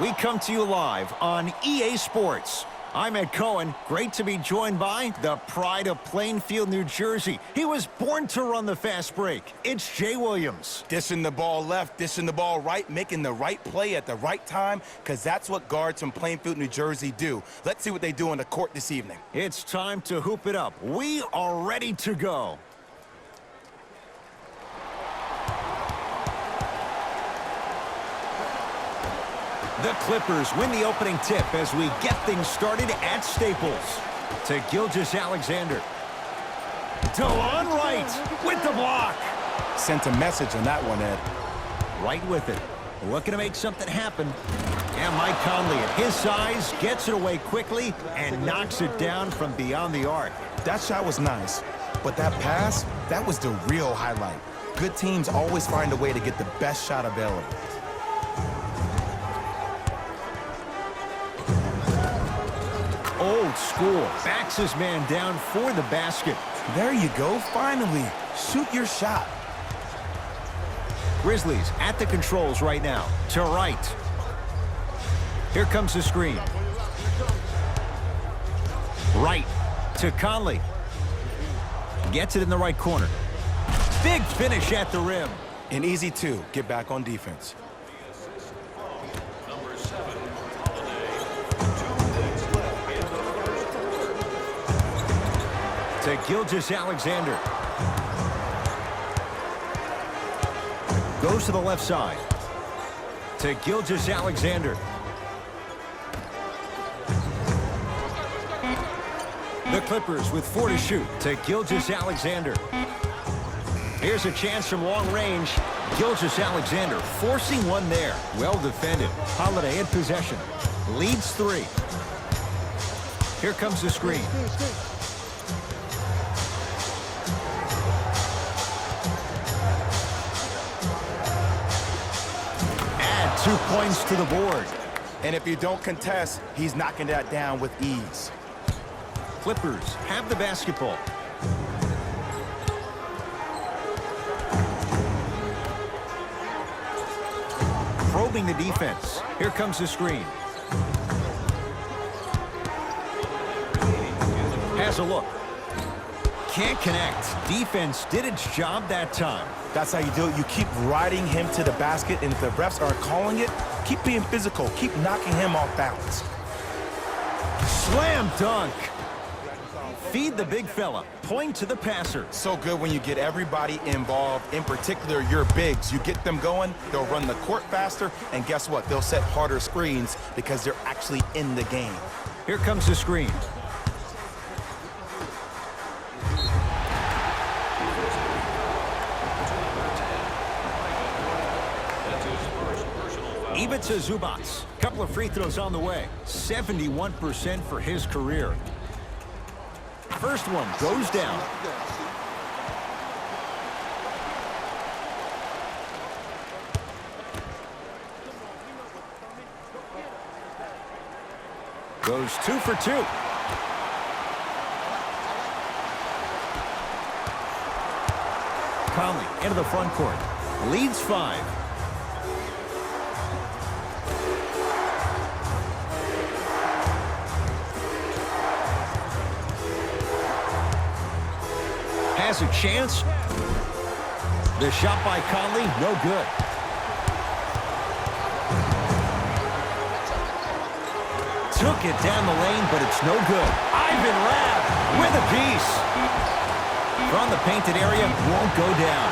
We come to you live on EA Sports. I'm Ed Cohen. Great to be joined by the pride of Plainfield, New Jersey. He was born to run the fast break. It's Jay Williams. Dishing the ball left, dishing the ball right, making the right play at the right time, because that's what guards from Plainfield, New Jersey do. Let's see what they do on the court this evening. It's time to hoop it up. We are ready to go. The Clippers win the opening tip as we get things started at Staples. To Gilgeous-Alexander. DeLon Wright with the block. Sent a message on that one, Ed. Right with it. Looking to make something happen. And Mike Conley at his size gets it away quickly and knocks it down from beyond the arc. That shot was nice, but that pass, that was the real highlight. Good teams always find a way to get the best shot available. Old school. Backs his man down for the basket. There you go, finally. Shoot your shot. Grizzlies at the controls right now. To Wright. Here comes the screen. Wright to Conley. Gets it in the right corner. Big finish at the rim. An easy two. Get back on defense. To Gilgeous-Alexander. Goes to the left side. To Gilgeous-Alexander. The Clippers with 4 to shoot. To Gilgeous-Alexander. Here's a chance from long range. Gilgeous-Alexander forcing one there. Well defended. Holiday in possession. Leads 3. Here comes the screen. Add 2 points to the board. And if you don't contest, he's knocking that down with ease. Clippers have the basketball. Probing the defense. Here comes the screen. Has a look. Can't connect. Defense did its job that time. That's how you do it. You keep riding him to the basket, and if the refs aren't calling it, keep being physical. Keep knocking him off balance. Slam dunk. Feed the big fella. Point to the passer. So good when you get everybody involved, in particular your bigs. You get them going, they'll run the court faster, and guess what? They'll set harder screens because they're actually in the game. Here comes the screen. Ivica Zubac. Couple of free throws on the way. 71% for his career. First one goes down. Goes 2 for 2. Conley into the front court. Leads 5. Has a chance. The shot by Conley, no good. Took it down the lane, but it's no good. Ivan Rabb with a piece. From the painted area, won't go down.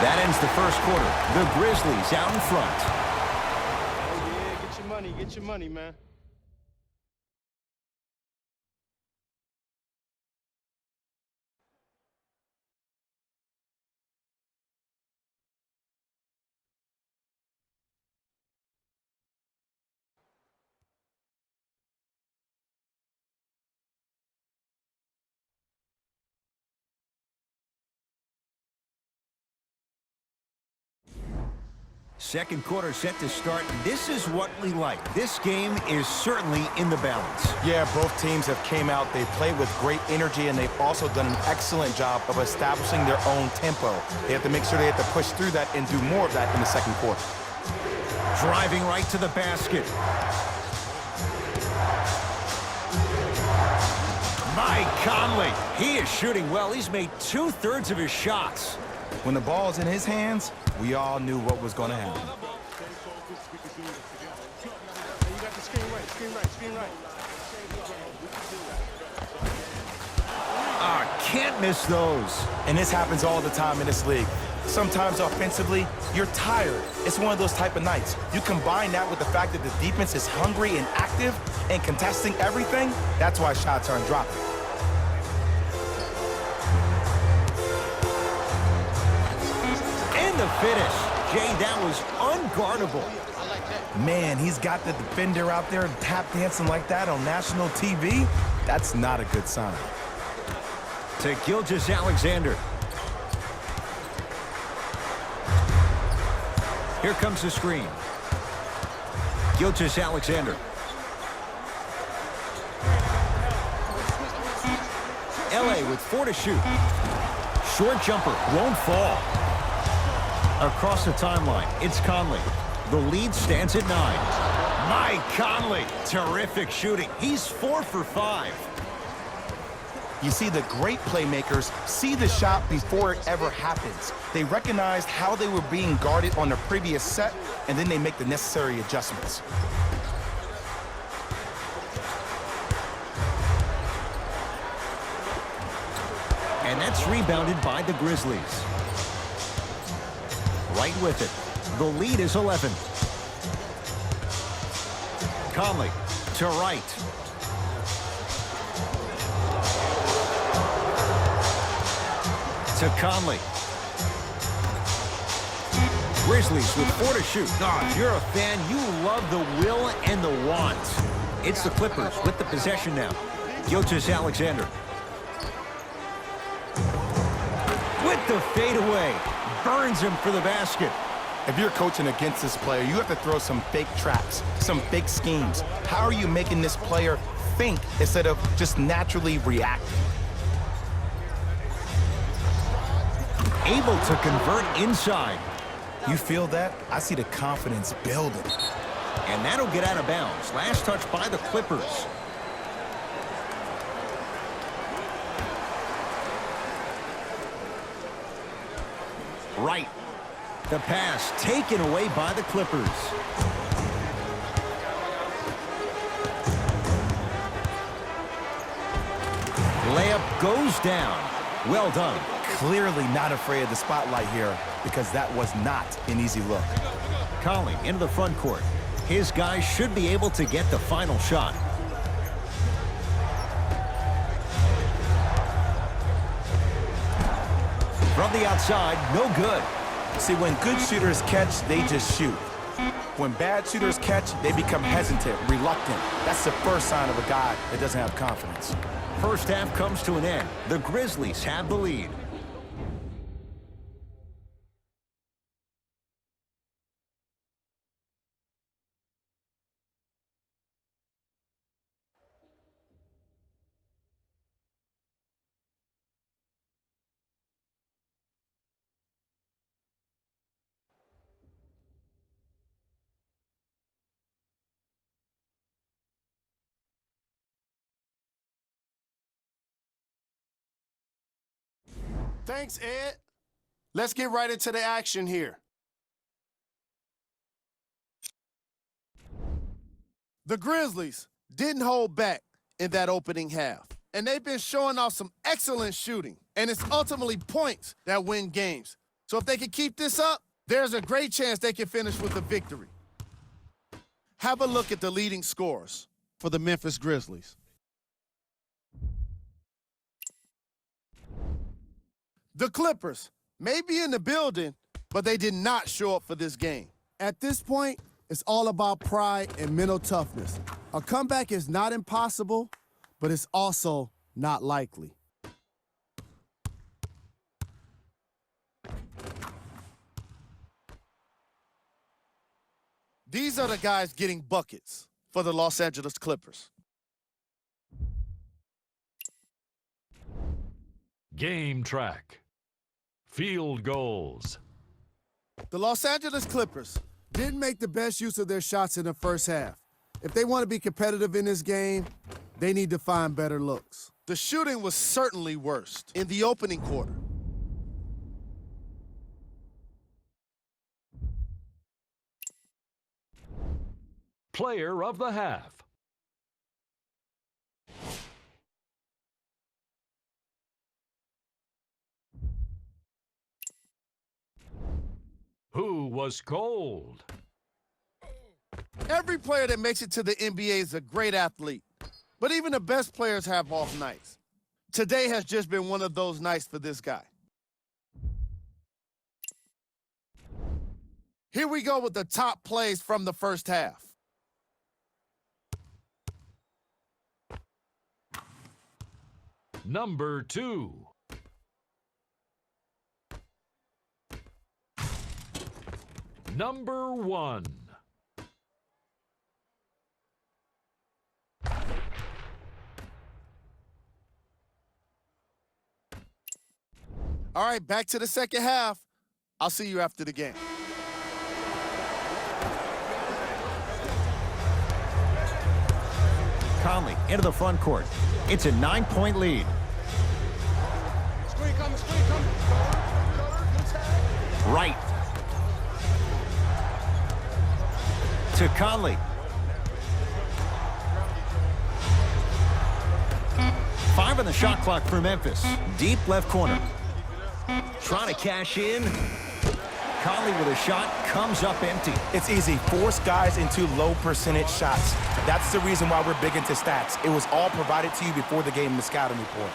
That ends the first quarter. The Grizzlies out in front. Oh, yeah, get your money, man. Second quarter set to start. This is what we like. This game is certainly in the balance. Yeah, both teams have came out. They've played with great energy, and they've also done an excellent job of establishing their own tempo. They have to make sure they have to push through that and do more of that in the second quarter. Driving right to the basket. Mike Conley, he is shooting well. He's made 2/3 of his shots. When the ball's in his hands, we all knew what was going to happen. You got the screen right. Can't miss those. And this happens all the time in this league. Sometimes offensively, you're tired. It's one of those type of nights. You combine that with the fact that the defense is hungry and active and contesting everything, that's why shots aren't dropping. And the finish. Jay, that was unguardable. Man, he's got the defender out there tap dancing like that on national TV. That's not a good sign. To Gilgeous-Alexander. Here comes the screen. Gilgeous-Alexander. LA with 4 to shoot. Short jumper won't fall. Across the timeline, it's Conley. The lead stands at 9. Mike Conley, terrific shooting. He's 4 for 5. You see, the great playmakers see the shot before it ever happens. They recognize how they were being guarded on the previous set, and then they make the necessary adjustments. And that's rebounded by the Grizzlies. Right with it. The lead is 11. Conley to right. To Conley. Grizzlies with 4 to shoot. If you're a fan, you love the will and the want. It's the Clippers with the possession now. Gilgeous-Alexander. With the fadeaway. Burns him for the basket. If you're coaching against this player, you have to throw some fake traps, some fake schemes. How are you making this player think instead of just naturally reacting? Able to convert inside. You feel that? I see the confidence building. And that'll get out of bounds. Last touch by the Clippers. Right. The pass taken away by the Clippers. Layup goes down. Well done. Clearly not afraid of the spotlight here because that was not an easy look. Conley into the front court. His guys should be able to get the final shot. From the outside, no good. See, when good shooters catch, they just shoot. When bad shooters catch, they become hesitant, reluctant. That's the first sign of a guy that doesn't have confidence. First half comes to an end. The Grizzlies have the lead. Thanks, Ed. Let's get right into the action here. The Grizzlies didn't hold back in that opening half, and they've been showing off some excellent shooting, and it's ultimately points that win games. So if they can keep this up, there's a great chance they can finish with a victory. Have a look at the leading scorers for the Memphis Grizzlies. The Clippers may be in the building, but they did not show up for this game. At this point, it's all about pride and mental toughness. A comeback is not impossible, but it's also not likely. These are the guys getting buckets for the Los Angeles Clippers. Game track. Field goals. The Los Angeles Clippers didn't make the best use of their shots in the first half. If they want to be competitive in this game, they need to find better looks. The shooting was certainly worst in the opening quarter. Player of the half. Who was cold? Every player that makes it to the NBA is a great athlete, but even the best players have off nights. Today has just been one of those nights for this guy. Here we go with the top plays from the first half. Number 2. Number 1. All right, back to the second half. I'll see you after the game. Conley into the front court. It's a 9-point lead. Screen coming, screen coming. Right. To Conley. 5 on the shot clock for Memphis. Deep left corner. Trying to cash in. Conley with a shot, comes up empty. It's easy. Force guys into low percentage shots. That's the reason why we're big into stats. It was all provided to you before the game in the scouting report.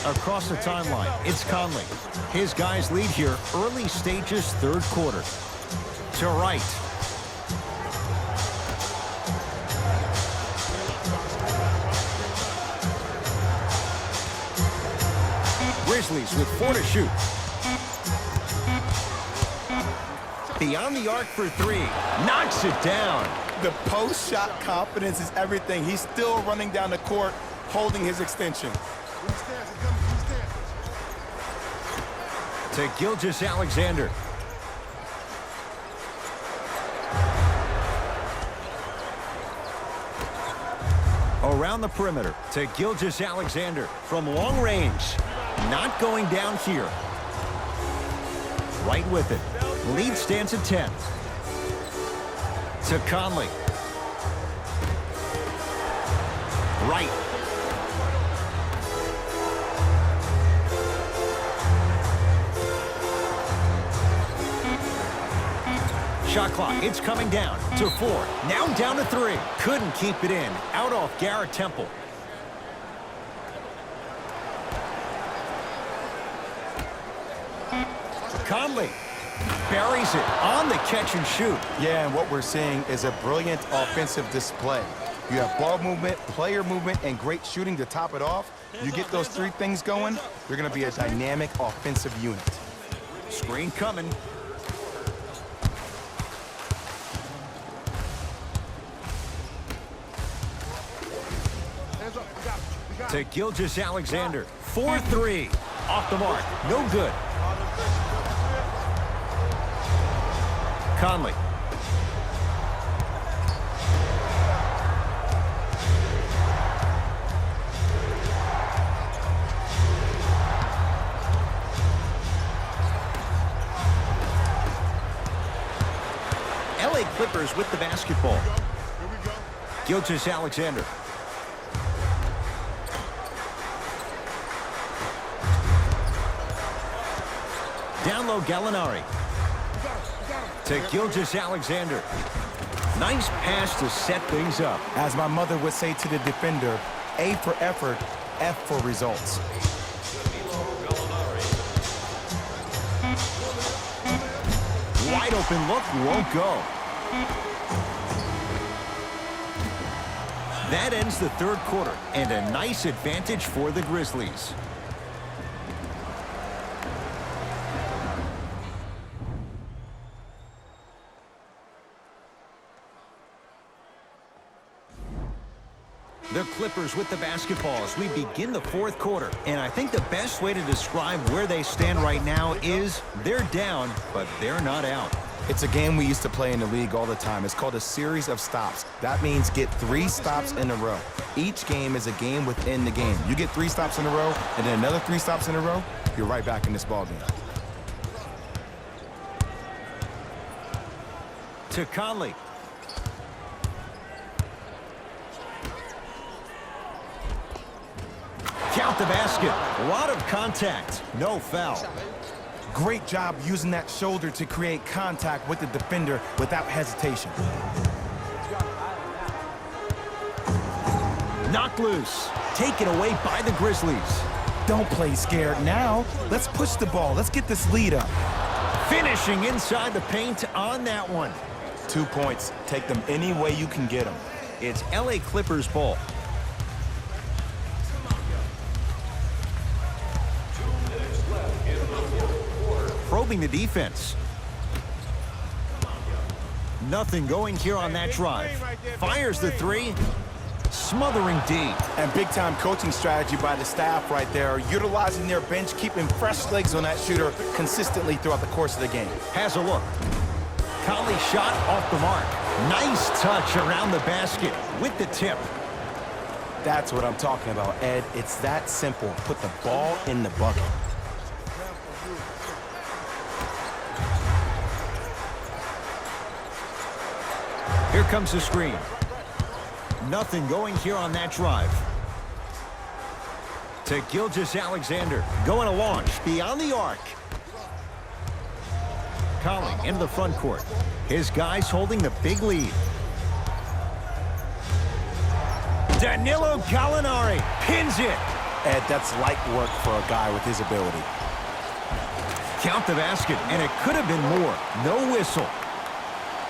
Across the timeline, it's Conley. His guys lead here, early stages, third quarter. To right. Grizzlies with 4 to shoot. Beyond the arc for 3. Knocks it down. The post-shot confidence is everything. He's still running down the court, holding his extension. To Gilgeous-Alexander. Around the perimeter to Gilgeous-Alexander from long range. Not going down here. Right with it. Lead stands at 10. To Conley. Right. Shot clock, it's coming down to 4. Now down to 3. Couldn't keep it in. Out off Garrett Temple. Conley buries it on the catch and shoot. Yeah, and what we're seeing is a brilliant offensive display. You have ball movement, player movement, and great shooting to top it off. You get those 3 things going, you're going to be a dynamic offensive unit. Screen coming. To Gilgeous-Alexander. 4-3. Off the mark. No good. Conley. LA Clippers with the basketball. Gilgeous-Alexander. Down low, Gallinari. To Gilgeous-Alexander. Nice pass to set things up. As my mother would say to the defender, A for effort, F for results. Wide open look, won't go. That ends the third quarter, and a nice advantage for the Grizzlies. The Clippers with the basketball as we begin the fourth quarter. And I think the best way to describe where they stand right now is they're down, but they're not out. It's a game we used to play in the league all the time. It's called a series of stops. That means get 3 stops in a row. Each game is a game within the game. You get 3 stops in a row, and then another 3 stops in a row, you're right back in this ballgame. To Conley. Count the basket. A lot of contact. No foul. Great job using that shoulder to create contact with the defender without hesitation. Knocked loose. Taken away by the Grizzlies. Don't play scared now. Let's push the ball. Let's get this lead up. Finishing inside the paint on that one. 2 points. Take them any way you can get them. It's LA Clippers ball. Probing the defense. Nothing going here on that drive. Fires the 3. Smothering D. And big-time coaching strategy by the staff right there, utilizing their bench, keeping fresh legs on that shooter consistently throughout the course of the game. Has a look. Conley shot off the mark. Nice touch around the basket with the tip. That's what I'm talking about, Ed. It's that simple. Put the ball in the bucket. Here comes the screen. Nothing going here on that drive. To Gilgeous-Alexander. Going to launch beyond the arc. Conley into the front court. His guys holding the big lead. Danilo Gallinari pins it. Ed, that's light work for a guy with his ability. Count the basket, and it could have been more. No whistle.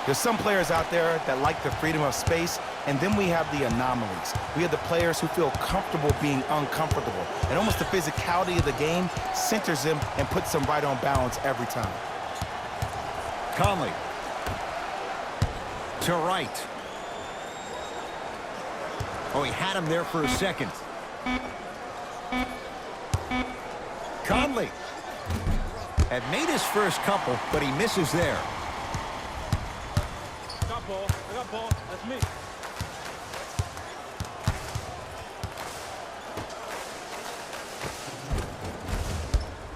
There's some players out there that like the freedom of space, and then we have the anomalies. We have the players who feel comfortable being uncomfortable, and almost the physicality of the game centers them and puts them right on balance every time. Conley. To right. Oh, he had him there for a second. Conley had made his first couple, but he misses there. I got ball. That's me.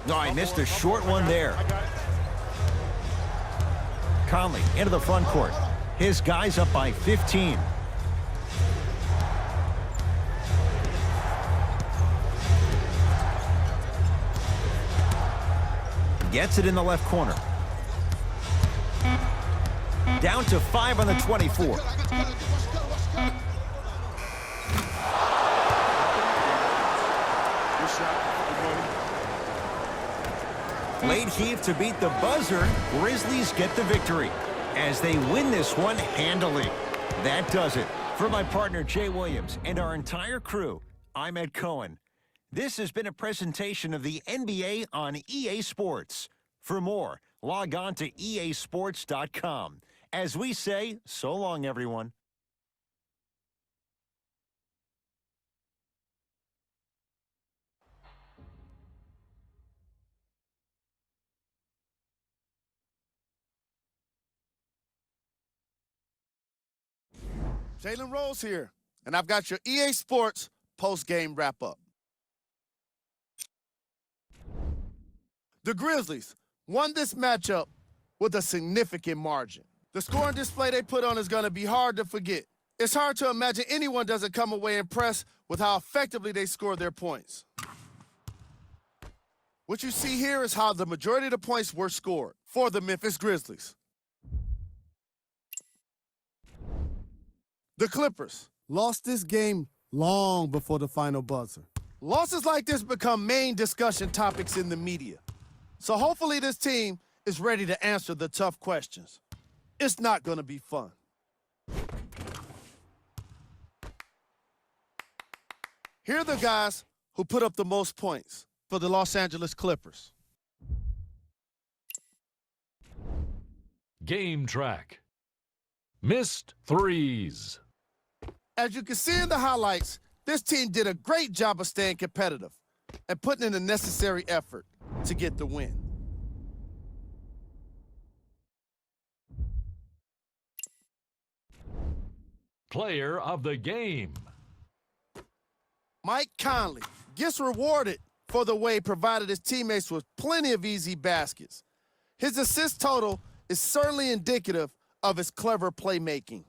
No, I missed a short one there. Conley into the front court. His guys up by 15. Gets it in the left corner. Down to 5 on the 24. Late heave to beat the buzzer. Grizzlies get the victory as they win this one handily. That does it. For my partner Jay Williams and our entire crew, I'm Ed Cohen. This has been a presentation of the NBA on EA Sports. For more, log on to easports.com. As we say, so long, everyone. Jalen Rose here, and I've got your EA Sports post-game wrap-up. The Grizzlies won this matchup with a significant margin. The scoring display they put on is going to be hard to forget. It's hard to imagine anyone doesn't come away impressed with how effectively they score their points. What you see here is how the majority of the points were scored for the Memphis Grizzlies. The Clippers lost this game long before the final buzzer. Losses like this become main discussion topics in the media. So hopefully this team is ready to answer the tough questions. It's not going to be fun. Here are the guys who put up the most points for the Los Angeles Clippers. Game track. Missed threes. As you can see in the highlights, This team did a great job of staying competitive and putting in the necessary effort to get the win. Player of the game. Mike Conley gets rewarded for the way he provided his teammates with plenty of easy baskets. His assist total is certainly indicative of his clever playmaking.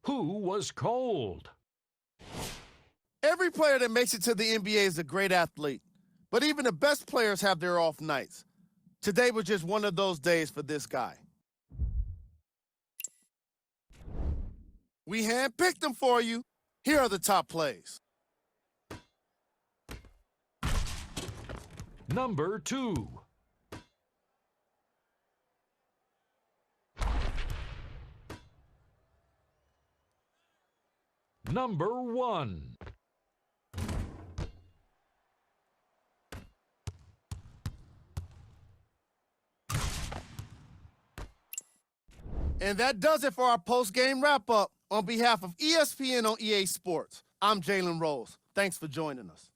Who was cold? Every player that makes it to the NBA is a great athlete, but even the best players have their off nights. Today was just one of those days for this guy. We handpicked them for you. Here are the top plays. Number 2. Number 1. And that does it for our post-game wrap-up. On behalf of ESPN on EA Sports, I'm Jalen Rose. Thanks for joining us.